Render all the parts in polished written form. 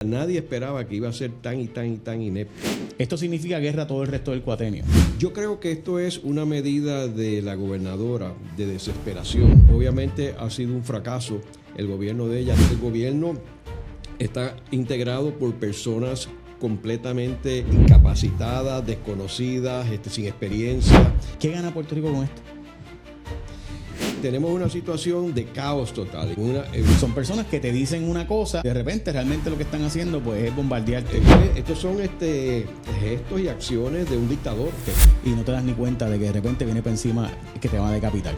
Nadie esperaba que iba a ser tan y tan y tan inepto. Esto significa guerra todo el resto del cuatrienio. Yo creo que esto es una medida de la gobernadora de desesperación. Obviamente ha sido un fracaso el gobierno de ella. El gobierno está integrado por personas completamente incapacitadas, desconocidas, sin experiencia. ¿Qué gana Puerto Rico con esto? Tenemos una situación de caos total. Son personas que te dicen una cosa, de repente realmente lo que están haciendo pues es bombardearte. Estos son gestos y acciones de un dictador. Y no te das ni cuenta de que de repente viene para encima que te van a decapitar.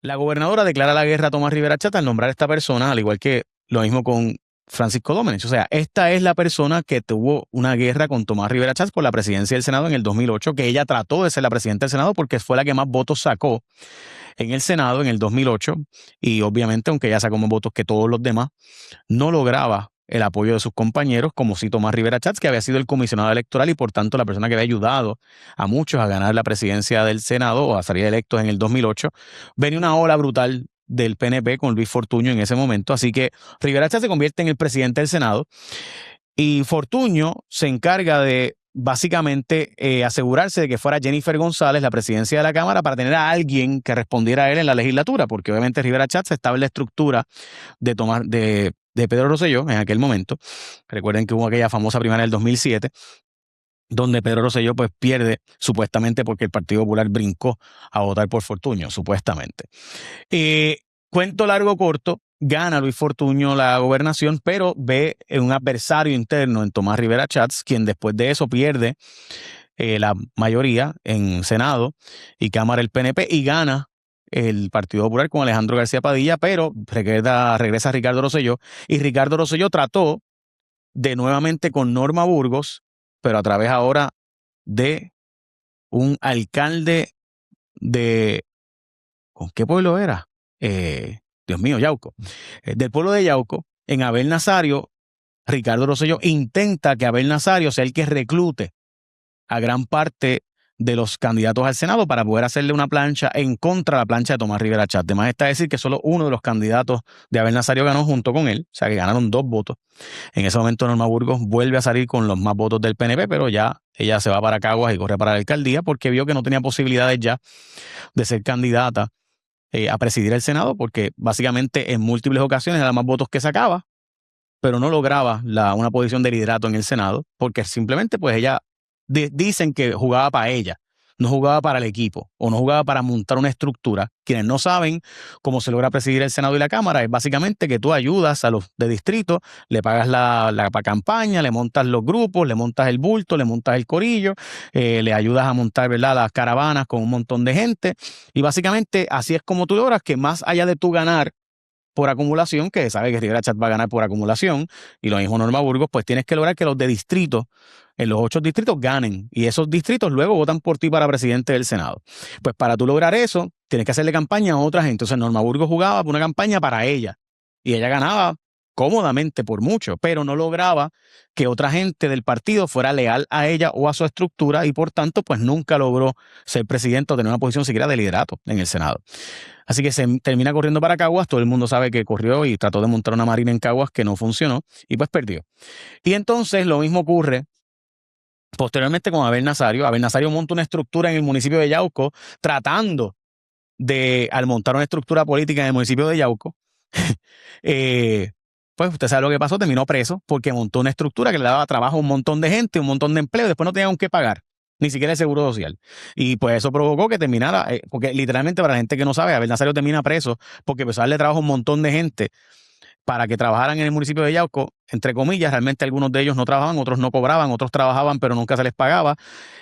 La gobernadora declara la guerra a Tomás Rivera Chatz al nombrar a esta persona, al igual que lo mismo con Francisco Domenech. O sea, esta es la persona que tuvo una guerra con Tomás Rivera Chatz por la presidencia del Senado en el 2008, que ella trató de ser la presidenta del Senado porque fue la que más votos sacó en el Senado en el 2008. Y obviamente, aunque ella sacó más votos que todos los demás, no lograba el apoyo de sus compañeros, como sí Tomás Rivera Chatz, que había sido el comisionado electoral y por tanto la persona que había ayudado a muchos a ganar la presidencia del Senado o a salir electos en el 2008. Venía una ola brutal del PNP con Luis Fortuño en ese momento, así que Rivera Chatz se convierte en el presidente del Senado y Fortuño se encarga de básicamente asegurarse de que fuera Jennifer González la presidencia de la Cámara para tener a alguien que respondiera a él en la legislatura, porque obviamente Rivera Chatz estaba en la estructura de Pedro Rosselló en aquel momento. Recuerden que hubo aquella famosa primaria del 2007 donde Pedro Rosselló pues pierde supuestamente porque el Partido Popular brincó a votar por Fortuño, supuestamente. Cuento largo corto, gana Luis Fortuño la gobernación, pero ve un adversario interno en Tomás Rivera Chatz, quien después de eso pierde la mayoría en Senado y Cámara del PNP y gana el Partido Popular con Alejandro García Padilla, pero regresa Ricardo Rosselló y Ricardo Rosselló trató de nuevamente con Norma Burgos, pero a través ahora de un alcalde de... ¿Con qué pueblo era? Dios mío, Yauco. Del pueblo de Yauco, en Abel Nazario, Ricardo Rosselló intenta que Abel Nazario sea el que reclute a gran parte de los candidatos al Senado para poder hacerle una plancha en contra de la plancha de Tomás Rivera Chatz. Además está decir que solo uno de los candidatos de Abel Nazario ganó junto con él, o sea que ganaron 2 votos. En ese momento Norma Burgos vuelve a salir con los más votos del PNP, pero ya ella se va para Caguas y corre para la alcaldía porque vio que no tenía posibilidades ya de ser candidata a presidir el Senado, porque básicamente en múltiples ocasiones era más votos que sacaba, pero no lograba una posición de liderato en el Senado, porque simplemente pues ella dicen que jugaba para ella, no jugaba para el equipo o no jugaba para montar una estructura. Quienes no saben cómo se logra presidir el Senado y la Cámara es básicamente que tú ayudas a los de distrito, le pagas la campaña, le montas los grupos, le montas el bulto, le montas el corillo, le ayudas a montar, ¿verdad?, las caravanas con un montón de gente y básicamente así es como tú logras que más allá de tú ganar por acumulación, que sabe que Rivera Chatz va a ganar por acumulación, y lo mismo Norma Burgos, pues tienes que lograr que los de distrito, en los 8 distritos, ganen, y esos distritos luego votan por ti para presidente del Senado. Pues para tú lograr eso, tienes que hacerle campaña a otra gente. Entonces Norma Burgos jugaba por una campaña para ella, y ella ganaba cómodamente por mucho, pero no lograba que otra gente del partido fuera leal a ella o a su estructura, y por tanto, pues nunca logró ser presidente o tener una posición siquiera de liderato en el Senado. Así que se termina corriendo para Caguas, todo el mundo sabe que corrió y trató de montar una marina en Caguas que no funcionó y pues perdió. Y entonces lo mismo ocurre posteriormente con Abel Nazario. Abel Nazario monta una estructura en el municipio de Yauco tratando de, al montar una estructura política en el municipio de Yauco, pues usted sabe lo que pasó, terminó preso porque montó una estructura que le daba trabajo a un montón de gente, un montón de empleo, después no tenían que pagar, ni siquiera el seguro social. Y pues eso provocó que terminara, porque literalmente para la gente que no sabe, Abel Nazario termina preso porque empezó a darle trabajo a un montón de gente para que trabajaran en el municipio de Yauco, entre comillas. Realmente algunos de ellos no trabajaban, otros no cobraban, otros trabajaban pero nunca se les pagaba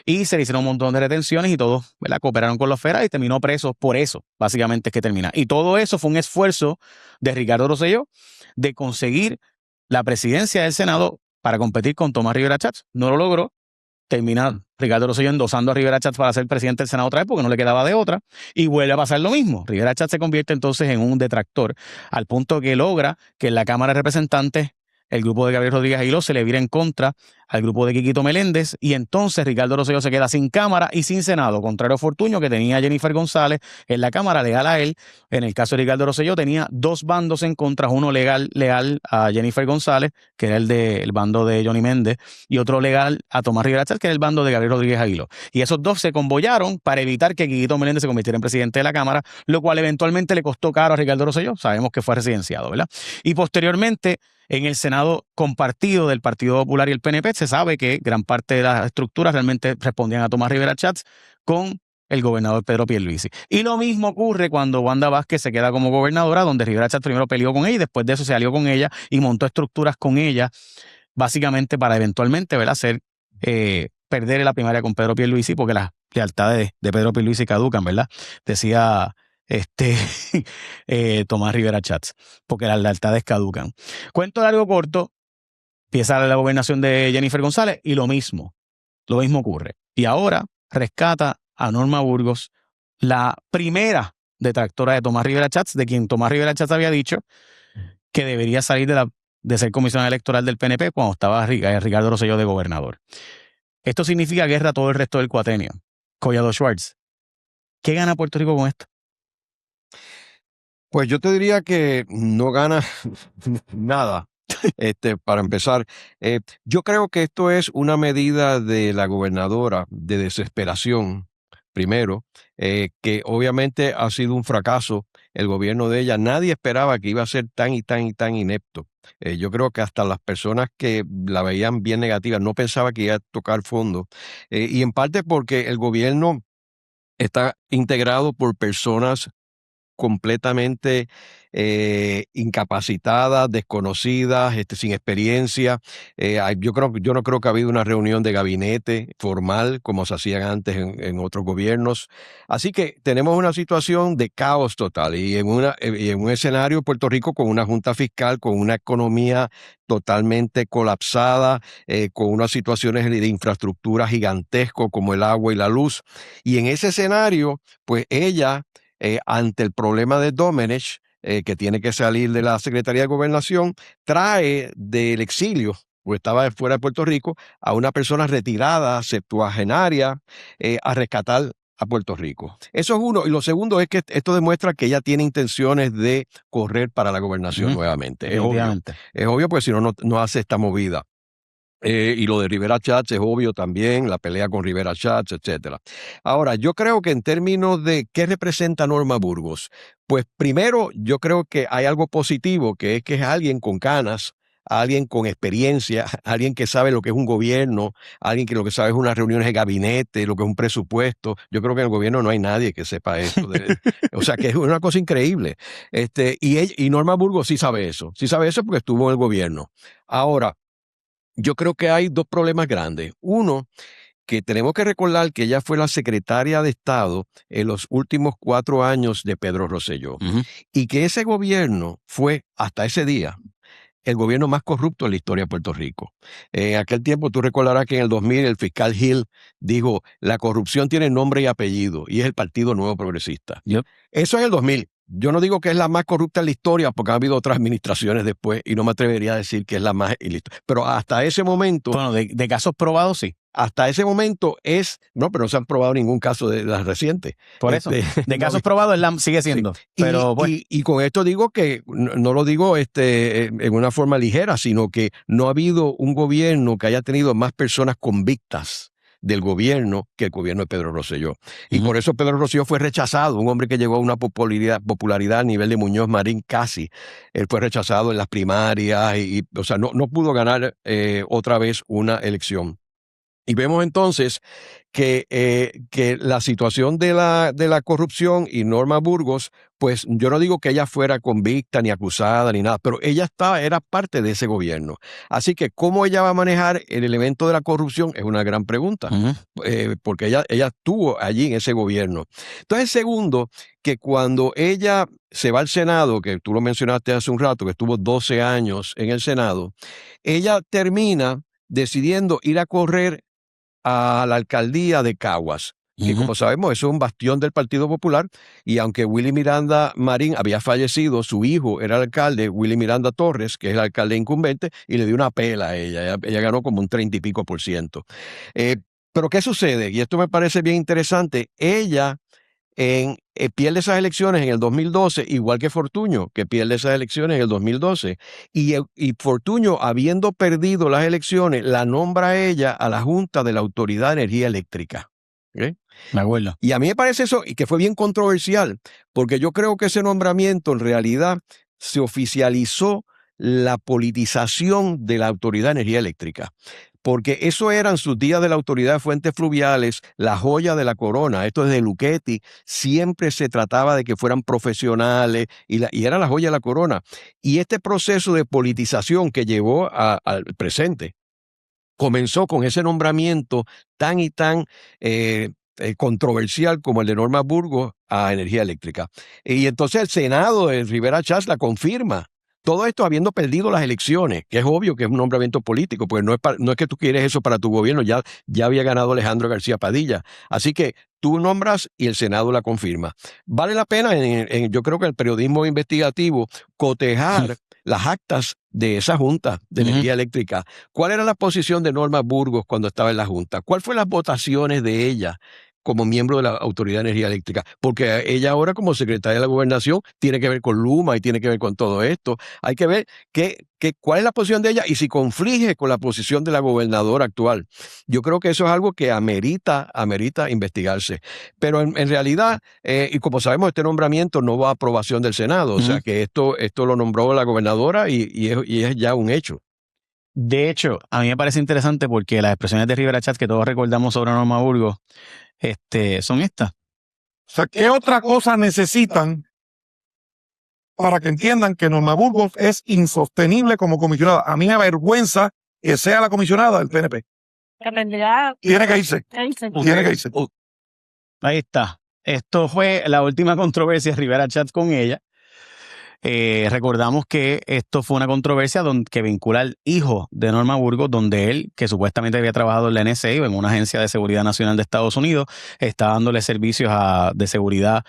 y se le hicieron un montón de retenciones y todos, ¿verdad?, cooperaron con los federales y terminó preso por eso, básicamente es que termina. Y todo eso fue un esfuerzo de Ricardo Rosselló de conseguir la presidencia del Senado para competir con Tomás Rivera Chatz. No lo logró. Termina Ricardo Rosselló endosando a Rivera Chatz para ser presidente del Senado otra vez porque no le quedaba de otra y vuelve a pasar lo mismo. Rivera Chatz se convierte entonces en un detractor al punto que logra que en la Cámara de Representantes el grupo de Gabriel Rodríguez Aguiló se le vira en contra al grupo de Quiquito Meléndez, y entonces Ricardo Rosselló se queda sin Cámara y sin Senado, contrario a Fortuño, que tenía a Jennifer González en la Cámara leal a él. En el caso de Ricardo Rosselló tenía dos bandos en contra, uno leal a Jennifer González, que era el bando de Johnny Méndez, y otro legal a Tomás Rivera Chatz, que era el bando de Gabriel Rodríguez Aguiló. Y esos dos se convoyaron para evitar que Quiquito Meléndez se convirtiera en presidente de la Cámara, lo cual eventualmente le costó caro a Ricardo Rosselló. Sabemos que fue residenciado, ¿verdad? Y posteriormente, en el Senado compartido del Partido Popular y el PNP, se sabe que gran parte de las estructuras realmente respondían a Tomás Rivera Chatz con el gobernador Pedro Pierluisi. Y lo mismo ocurre cuando Wanda Vázquez se queda como gobernadora, donde Rivera Chatz primero peleó con ella y después de eso se alió con ella y montó estructuras con ella, básicamente para eventualmente, ¿verdad?, perder la primaria con Pedro Pierluisi, porque las lealtades de Pedro Pierluisi caducan, ¿verdad? Decía Tomás Rivera Chatz, porque las lealtades caducan. Cuento largo corto, empieza la gobernación de Jennifer González y lo mismo ocurre. Y ahora rescata a Norma Burgos, la primera detractora de Tomás Rivera Chatz, de quien Tomás Rivera Chatz había dicho que debería salir de ser comisionada electoral del PNP cuando estaba Ricardo Rosselló de gobernador. Esto significa guerra todo el resto del cuatenio. Collado Schwartz, ¿qué gana Puerto Rico con esto? Pues yo te diría que no gana nada. Para empezar, yo creo que esto es una medida de la gobernadora de desesperación, primero, que obviamente ha sido un fracaso el gobierno de ella. Nadie esperaba que iba a ser tan y tan y tan inepto. Yo creo que hasta las personas que la veían bien negativa no pensaba que iba a tocar fondo. Y en parte porque el gobierno está integrado por personas completamente incapacitadas, desconocidas, sin experiencia. Yo no creo que ha habido una reunión de gabinete formal como se hacían antes en otros gobiernos. Así que tenemos una situación de caos total y en un escenario Puerto Rico con una junta fiscal, con una economía totalmente colapsada, con unas situaciones de infraestructura gigantesco como el agua y la luz. Y en ese escenario, pues ella ante el problema de Domenech, que tiene que salir de la Secretaría de Gobernación, trae del exilio, o estaba fuera de Puerto Rico, a una persona retirada, septuagenaria, a rescatar a Puerto Rico. Eso es uno. Y lo segundo es que esto demuestra que ella tiene intenciones de correr para la gobernación nuevamente. Es obvio porque si no, no hace esta movida. Y lo de Rivera Chatz es obvio también, la pelea con Rivera Chatz, etcétera. Ahora, yo creo que en términos de qué representa Norma Burgos, pues primero yo creo que hay algo positivo, que es alguien con canas, alguien con experiencia, alguien que sabe lo que es un gobierno, alguien que lo que sabe es unas reuniones de gabinete, lo que es un presupuesto. Yo creo que en el gobierno no hay nadie que sepa esto. O sea, que es una cosa increíble. Y Norma Burgos sí sabe eso porque estuvo en el gobierno. Ahora, yo creo que hay dos problemas grandes. Uno, que tenemos que recordar que ella fue la secretaria de Estado en los últimos 4 años de Pedro Rosselló. Y que ese gobierno fue, hasta ese día, el gobierno más corrupto en la historia de Puerto Rico. En aquel tiempo, tú recordarás que en el 2000 el fiscal Hill dijo, la corrupción tiene nombre y apellido, y es el Partido Nuevo Progresista. Yep. Eso en el 2000. Yo no digo que es la más corrupta en la historia, porque ha habido otras administraciones después, y no me atrevería a decir que es la más ilícita. Pero hasta ese momento... Bueno, de casos probados, sí. Hasta ese momento no, pero no se han probado ningún caso de las recientes. Por eso, de casos probados sigue siendo. Sí. Pero, y con esto digo que, no lo digo en una forma ligera, sino que no ha habido un gobierno que haya tenido más personas convictas del gobierno que el gobierno de Pedro Rosselló. Y por eso Pedro Rosselló fue rechazado, un hombre que llegó a una popularidad a nivel de Muñoz Marín casi. Él fue rechazado en las primarias o sea, no pudo ganar otra vez una elección. Y vemos entonces que la situación de la corrupción y Norma Burgos, pues yo no digo que ella fuera convicta ni acusada ni nada, pero ella era parte de ese gobierno. Así que cómo ella va a manejar el elemento de la corrupción es una gran pregunta, porque ella estuvo allí en ese gobierno. Entonces, segundo, que cuando ella se va al Senado, que tú lo mencionaste hace un rato, que estuvo 12 años en el Senado, ella termina decidiendo ir a correr a la alcaldía de Caguas. que como sabemos eso es un bastión del Partido Popular, y aunque Willy Miranda Marín había fallecido, su hijo era el alcalde, Willy Miranda Torres, que es el alcalde incumbente, y le dio una pela a ella. Ella ganó como un 30 y pico por ciento. Pero ¿qué sucede? Y esto me parece bien interesante. Ella pierde esas elecciones en el 2012, igual que Fortuño, que pierde esas elecciones en el 2012. Y Fortuño, habiendo perdido las elecciones, la nombra a ella a la Junta de la Autoridad de Energía Eléctrica. ¿Okay? Me acuerdo. Y a mí me parece eso, y que fue bien controversial, porque yo creo que ese nombramiento en realidad se oficializó la politización de la Autoridad de Energía Eléctrica. Porque eso eran sus días de la Autoridad de Fuentes Fluviales, la joya de la corona. Esto es de Luchetti, siempre se trataba de que fueran profesionales y era la joya de la corona. Y este proceso de politización que llevó al presente comenzó con ese nombramiento tan y tan controversial como el de Norma Burgos a Energía Eléctrica. Y entonces el Senado de Rivera Schatz la confirma. Todo esto habiendo perdido las elecciones, que es obvio que es un nombramiento político, porque no es que tú quieres eso para tu gobierno, ya había ganado Alejandro García Padilla. Así que tú nombras y el Senado la confirma. Vale la pena, yo creo que el periodismo investigativo, cotejar las actas de esa Junta de Energía Eléctrica. ¿Cuál era la posición de Norma Burgos cuando estaba en la Junta? ¿Cuál fue las votaciones de ella como miembro de la Autoridad de Energía Eléctrica? Porque ella ahora como secretaria de la Gobernación tiene que ver con Luma y tiene que ver con todo esto. Hay que ver cuál es la posición de ella y si conflige con la posición de la gobernadora actual. Yo creo que eso es algo que amerita investigarse. Pero en realidad, y como sabemos, este nombramiento no va a aprobación del Senado, o sea que esto lo nombró la gobernadora y es ya un hecho. De hecho, a mí me parece interesante porque las expresiones de Rivera Schatz que todos recordamos sobre Norma Burgos son estas. O sea, ¿qué otra cosa necesitan para que entiendan que Norma Burgos es insostenible como comisionada? A mí me avergüenza que sea la comisionada del PNP. Tiene que irse. Tiene que irse. Ahí está. Esto fue la última controversia de Rivera Schatz con ella. Recordamos que esto fue una controversia que vincula al hijo de Norma Burgos, donde él, que supuestamente había trabajado en la NSA o en una agencia de seguridad nacional de Estados Unidos, está dándole servicios de seguridad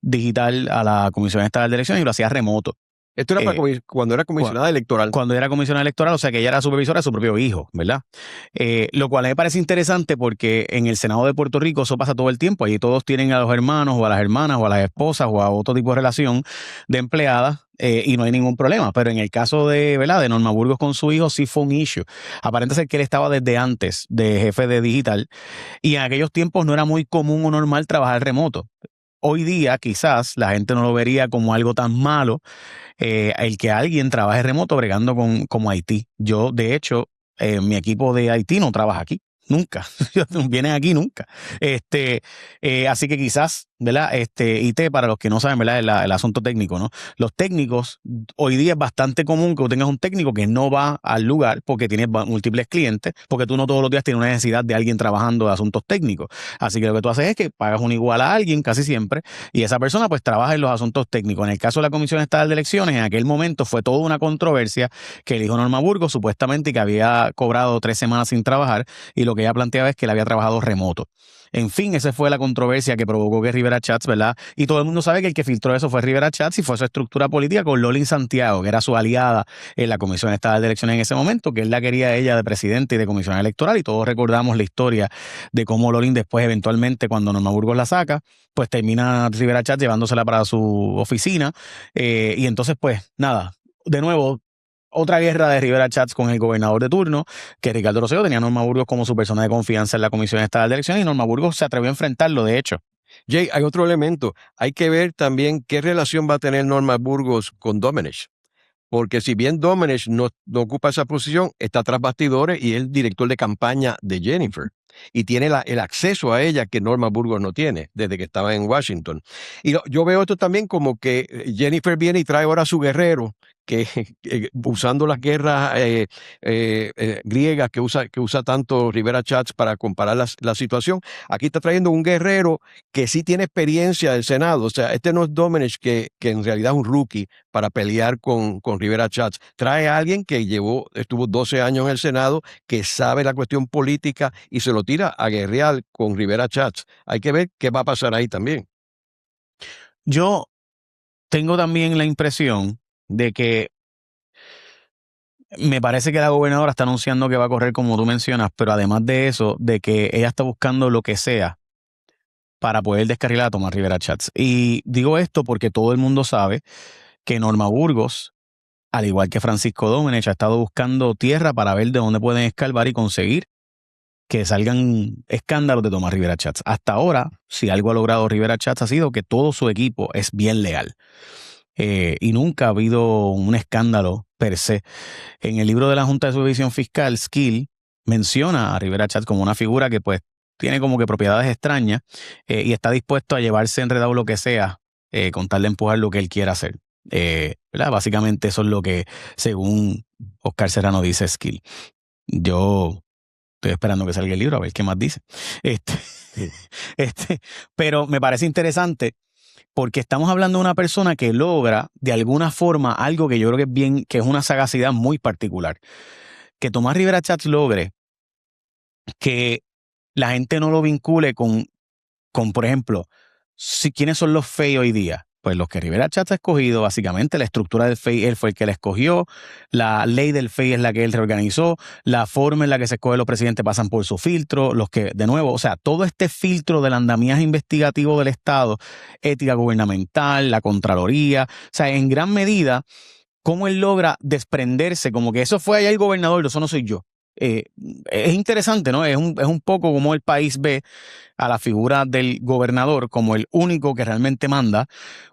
digital a la Comisión Estatal de Elecciones y lo hacía remoto. Esto era cuando era comisionada electoral. Cuando era comisionada electoral, o sea que ella era supervisora de su propio hijo, ¿verdad? Lo cual me parece interesante porque en el Senado de Puerto Rico eso pasa todo el tiempo. Allí todos tienen a los hermanos o a las hermanas o a las esposas o a otro tipo de relación de empleadas y no hay ningún problema. Pero en el caso de Norma Burgos con su hijo sí fue un issue. Aparenta ser que él estaba desde antes de jefe de digital y en aquellos tiempos no era muy común o normal trabajar remoto. Hoy día quizás la gente no lo vería como algo tan malo el que alguien trabaje remoto bregando como Haití. Yo, de hecho, mi equipo de Haití no trabaja aquí. Nunca. Vienen aquí nunca. Así que quizás, ¿verdad? IT, para los que no saben, ¿verdad? El asunto técnico, ¿no? Los técnicos, hoy día es bastante común que tú tengas un técnico que no va al lugar porque tiene múltiples clientes, porque tú no todos los días tienes una necesidad de alguien trabajando de asuntos técnicos. Así que lo que tú haces es que pagas un igual a alguien casi siempre y esa persona pues trabaja en los asuntos técnicos. En el caso de la Comisión Estatal de Elecciones, en aquel momento fue toda una controversia que el hijo Norma Burgos supuestamente que había cobrado 3 semanas sin trabajar y lo que ella planteaba es que él había trabajado remoto. En fin, esa fue la controversia que provocó que Rivera Schatz, ¿verdad? Y todo el mundo sabe que el que filtró eso fue Rivera Schatz y fue su estructura política con Lolin Santiago, que era su aliada en la Comisión Estatal de Elecciones en ese momento, que él la quería ella de presidente y de comisionada electoral, y todos recordamos la historia de cómo Lolin después, eventualmente, cuando Norma Burgos la saca, pues termina Rivera Schatz llevándosela para su oficina. Y entonces, pues, nada, de nuevo, otra guerra de Rivera Schatz con el gobernador de turno, que Ricardo Rosselló tenía a Norma Burgos como su persona de confianza en la Comisión Estatal de Elecciones y Norma Burgos se atrevió a enfrentarlo, de hecho. Jay, hay otro elemento. Hay que ver también qué relación va a tener Norma Burgos con Domenech. Porque si bien Domenech no ocupa esa posición, está tras bastidores y es director de campaña de Jennifer. Y tiene el acceso a ella que Norma Burgos no tiene desde que estaba en Washington. Y yo veo esto también como que Jennifer viene y trae ahora a su guerrero, que usando las guerras griegas que usa tanto Rivera Schatz para comparar la situación, aquí está trayendo un guerrero que sí tiene experiencia del Senado. O sea, este no es Domenech que en realidad es un rookie para pelear con Rivera Schatz. Trae a alguien que estuvo 12 años en el Senado, que sabe la cuestión política y se lo lo tira a guerrear con Rivera Schatz. Hay que ver qué va a pasar ahí también. Yo tengo también la impresión de que me parece que la gobernadora está anunciando que va a correr como tú mencionas, pero además de eso, de que ella está buscando lo que sea para poder descarrilar a Tomás Rivera Schatz. Y digo esto porque todo el mundo sabe que Norma Burgos, al igual que Francisco Domenech, ha estado buscando tierra para ver de dónde pueden escarbar y conseguir que salgan escándalos de Tomás Rivera Schatz. Hasta ahora, si algo ha logrado Rivera Schatz ha sido que todo su equipo es bien leal. Y nunca ha habido un escándalo per se. En el libro de la Junta de Supervisión Fiscal, Skill menciona a Rivera Schatz como una figura que pues tiene como que propiedades extrañas y está dispuesto a llevarse enredado lo que sea con tal de empujar lo que él quiera hacer. ¿Verdad? Básicamente eso es lo que, según Oscar Serrano, dice Skill. Yo estoy esperando que salga el libro a ver qué más dice. Pero me parece interesante porque estamos hablando de una persona que logra de alguna forma algo que yo creo que es bien, que es una sagacidad muy particular. Que Tomás Rivera Schatz logre que la gente no lo vincule con por ejemplo, ¿quiénes son los FEI hoy día? Pues los que Rivera Schatz ha escogido, básicamente la estructura del FEI, él fue el que la escogió, la ley del FEI es la que él reorganizó, la forma en la que se escoge los presidentes pasan por su filtro, los que, de nuevo, o sea, todo este filtro del andamiaje investigativo del Estado, ética gubernamental, la Contraloría, o sea, en gran medida, cómo él logra desprenderse, como que eso fue allá el gobernador, eso no soy yo. Es interesante, ¿no? Es un poco como el país ve a la figura del gobernador como el único que realmente manda,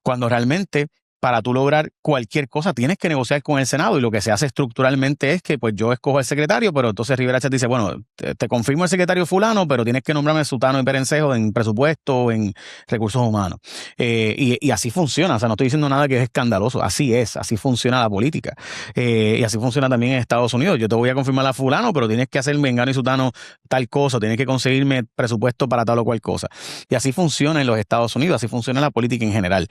cuando realmente para tú lograr cualquier cosa tienes que negociar con el Senado y lo que se hace estructuralmente es que pues yo escojo al secretario, pero entonces Rivera Schatz dice, bueno, te confirmo el secretario fulano, pero tienes que nombrarme sutano y perencejo en presupuesto, en recursos humanos. Y así funciona, o sea, no estoy diciendo nada que es escandaloso, así es, así funciona la política. Y así funciona también en Estados Unidos. Yo te voy a confirmar a fulano, pero tienes que hacer mengano y sutano tal cosa, tienes que conseguirme presupuesto para tal o cual cosa. Y así funciona en los Estados Unidos, así funciona la política en general.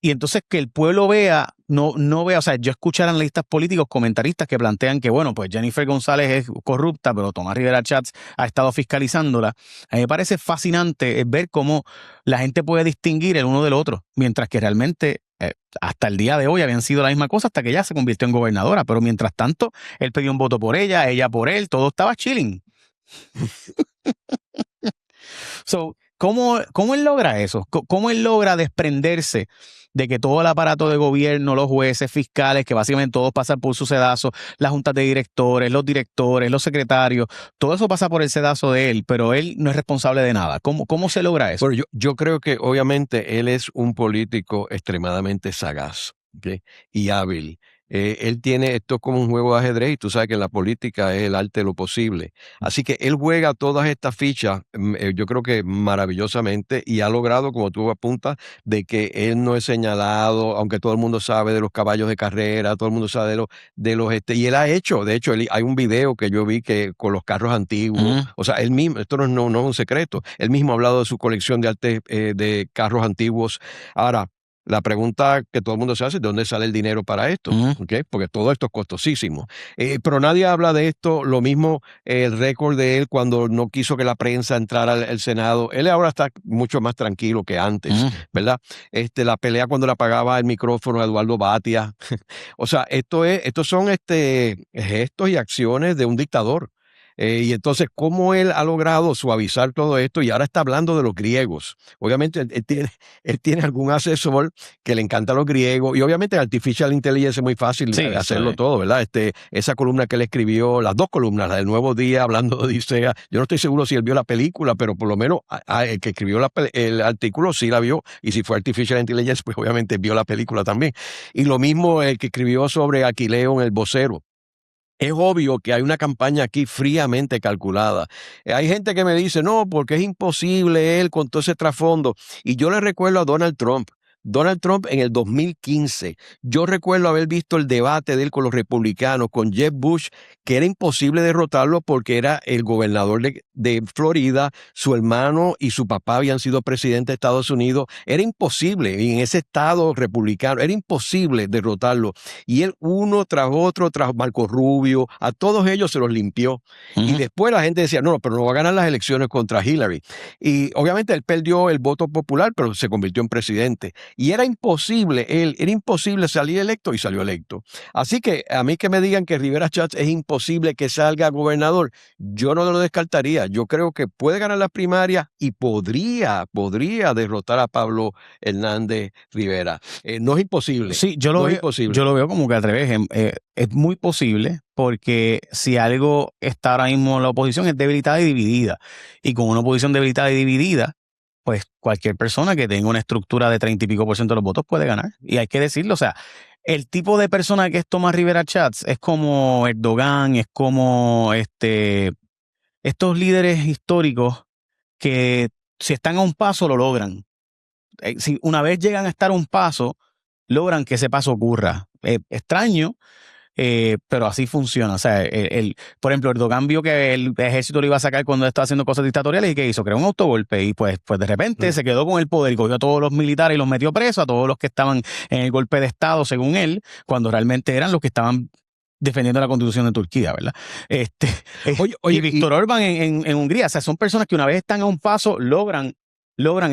Y entonces que el pueblo vea, no vea, o sea, yo escuchar analistas políticos, comentaristas que plantean que, bueno, pues Jennifer González es corrupta, pero Tomás Rivera Schatz ha estado fiscalizándola. A mí me parece fascinante ver cómo la gente puede distinguir el uno del otro, mientras que realmente hasta el día de hoy habían sido la misma cosa hasta que ella se convirtió en gobernadora, pero mientras tanto, él pidió un voto por ella por él, todo estaba chilling. So, ¿cómo él logra eso? ¿Cómo él logra desprenderse de que todo el aparato de gobierno, los jueces, fiscales, que básicamente todos pasan por su sedazo, las juntas de directores, los secretarios, todo eso pasa por el sedazo de él, pero él no es responsable de nada? ¿Cómo se logra eso? Bueno, yo creo que obviamente él es un político extremadamente sagaz, ¿okay? Y hábil. Él tiene esto como un juego de ajedrez y tú sabes que en la política es el arte de lo posible. Así que él juega todas estas fichas, yo creo que maravillosamente, y ha logrado, como tú apuntas, de que él no es señalado, aunque todo el mundo sabe de los caballos de carrera, todo el mundo sabe de los y él ha hecho, de hecho, hay un video que yo vi que con los carros antiguos, o sea, él mismo, esto no es un secreto, él mismo ha hablado de su colección de arte de carros antiguos. Ahora, la pregunta que todo el mundo se hace es: ¿de dónde sale el dinero para esto? ¿Okay? Porque todo esto es costosísimo. Pero nadie habla de esto. Lo mismo el récord de él cuando no quiso que la prensa entrara al Senado. Él ahora está mucho más tranquilo que antes, ¿verdad? La pelea cuando le apagaba el micrófono a Eduardo Batia. O sea, estos son gestos y acciones de un dictador. Y entonces, ¿cómo él ha logrado suavizar todo esto? Y ahora está hablando de los griegos. Obviamente, él tiene algún asesor que le encanta a los griegos. Y obviamente, Artificial Intelligence es muy fácil hacerlo todo, ¿verdad? Esa columna que él escribió, las dos columnas, la del Nuevo Día, hablando de Odisea. Yo no estoy seguro si él vio la película, pero por lo menos el que escribió el artículo sí la vio. Y si fue Artificial Intelligence, pues obviamente vio la película también. Y lo mismo el que escribió sobre Aquileo en El Vocero. Es obvio que hay una campaña aquí fríamente calculada. Hay gente que me dice, no, porque es imposible él con todo ese trasfondo. Y yo le recuerdo a Donald Trump. Donald Trump en el 2015. Yo recuerdo haber visto el debate de él con los republicanos, con Jeb Bush, que era imposible derrotarlo porque era el gobernador de Florida, su hermano y su papá habían sido presidentes de Estados Unidos. Era imposible, y en ese estado republicano, era imposible derrotarlo. Y él uno tras otro, tras Marco Rubio, a todos ellos se los limpió. Y después la gente decía, no, pero no va a ganar las elecciones contra Hillary. Y obviamente él perdió el voto popular, pero se convirtió en presidente. Y era imposible salir electo y salió electo. Así que a mí que me digan que Rivera Schatz es imposible que salga gobernador, yo no lo descartaría. Yo creo que puede ganar las primarias y podría derrotar a Pablo Hernández Rivera. No es imposible. Sí, yo lo veo como que al revés. Es muy posible porque si algo está ahora mismo en la oposición es debilitada y dividida. Y con una oposición debilitada y dividida, pues cualquier persona que tenga una estructura de 30 y pico % de los votos puede ganar. Y hay que decirlo, o sea, el tipo de persona que es Tomás Rivera Schatz es como Erdogan, es como estos líderes históricos que si están a un paso lo logran. Si una vez llegan a estar a un paso, logran que ese paso ocurra. Extraño, pero así funciona. O sea, por ejemplo, Erdogan vio que el ejército lo iba a sacar cuando estaba haciendo cosas dictatoriales y ¿qué hizo? Creó un autogolpe y pues de repente se quedó con el poder, cogió a todos los militares y los metió presos, a todos los que estaban en el golpe de Estado, según él, cuando realmente eran los que estaban defendiendo la constitución de Turquía, ¿verdad? Y Víctor Orbán en Hungría, o sea, son personas que una vez están a un paso, logran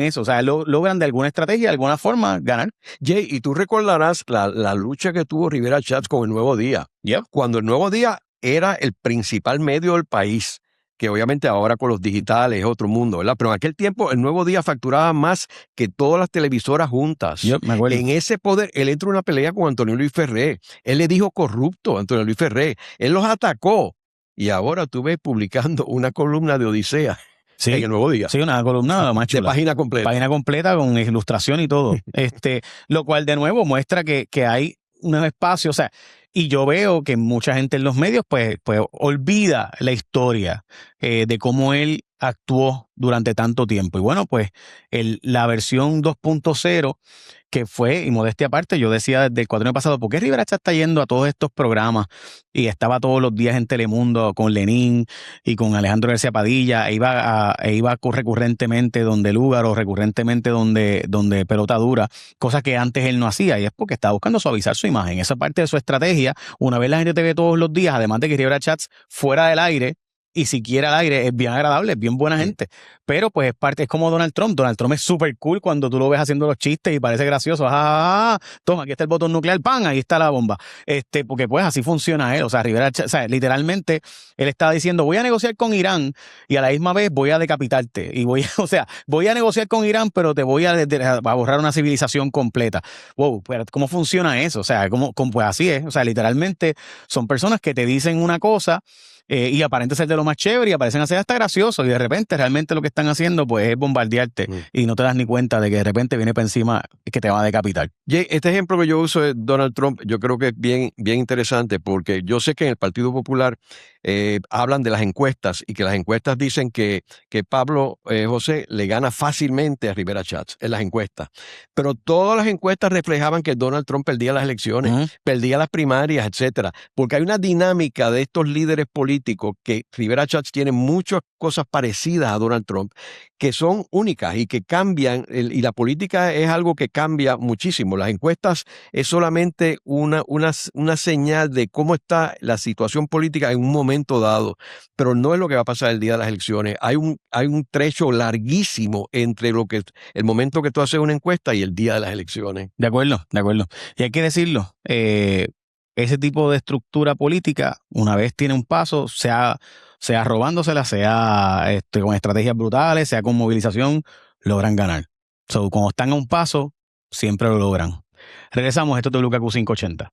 eso, o sea, logran de alguna estrategia, de alguna forma ganar. Jay, y tú recordarás la lucha que tuvo Rivera Schatz con el Nuevo Día. Yep. Cuando el Nuevo Día era el principal medio del país, que obviamente ahora con los digitales es otro mundo, ¿verdad? Pero en aquel tiempo el Nuevo Día facturaba más que todas las televisoras juntas. Yep, me acuerdo. En ese poder, él entró en una pelea con Antonio Luis Ferré. Él le dijo corrupto a Antonio Luis Ferré. Él los atacó. Y ahora tú ves publicando una columna de Odisea. Sí, en el Nuevo Día. Sí, una columna más chula. De página completa. Página completa con ilustración y todo. Lo cual de nuevo muestra que hay un espacio, o sea, y yo veo que mucha gente en los medios pues olvida la historia de cómo él actuó durante tanto tiempo. Y bueno, pues la versión 2.0 que fue, y modestia aparte, yo decía desde el cuatrienio pasado, ¿por qué Rivera Schatz está yendo a todos estos programas? Y estaba todos los días en Telemundo con Lenín y con Alejandro García Padilla, e iba recurrentemente donde Lúgaro, recurrentemente donde Pelota Dura, cosas que antes él no hacía, y es porque estaba buscando suavizar su imagen. Esa parte de su estrategia, una vez la gente te ve todos los días, además de que Rivera Schatz fuera del aire, y siquiera al aire, es bien agradable, es bien buena gente. Pero pues es como Donald Trump. Donald Trump es súper cool cuando tú lo ves haciendo los chistes y parece gracioso. Toma, aquí está el botón nuclear, ¡pam! Ahí está la bomba. Porque pues así funciona él. O sea, Rivera, o sea, literalmente él estaba diciendo, voy a negociar con Irán y a la misma vez voy a decapitarte. Y voy a negociar con Irán, pero te voy a borrar una civilización completa. Wow, pero ¿cómo funciona eso? O sea, pues así es. O sea, literalmente son personas que te dicen una cosa y aparentan ser de lo más chévere y aparecen a ser hasta graciosos y de repente realmente lo que están haciendo pues es bombardearte y no te das ni cuenta de que de repente viene para encima que te va a decapitar. Jay, este ejemplo que yo uso de Donald Trump, yo creo que es bien interesante porque yo sé que en el Partido Popular hablan de las encuestas y que las encuestas dicen que Pablo José le gana fácilmente a Rivera Schatz en las encuestas, pero todas las encuestas reflejaban que Donald Trump perdía las elecciones, perdía las primarias, etcétera, porque hay una dinámica de estos líderes políticos que Rivera Schatz tiene muchas cosas parecidas a Donald Trump que son únicas y que cambian, y la política es algo que cambia muchísimo. Las encuestas es solamente una señal de cómo está la situación política en un momento dado, pero no es lo que va a pasar el día de las elecciones. Hay un trecho larguísimo entre el momento que tú haces una encuesta y el día de las elecciones. De acuerdo. Y hay que decirlo, ese tipo de estructura política, una vez tiene un paso, sea robándosela, sea con estrategias brutales, sea con movilización, logran ganar. Cuando están a un paso, siempre lo logran. Regresamos, esto es WKQ 580.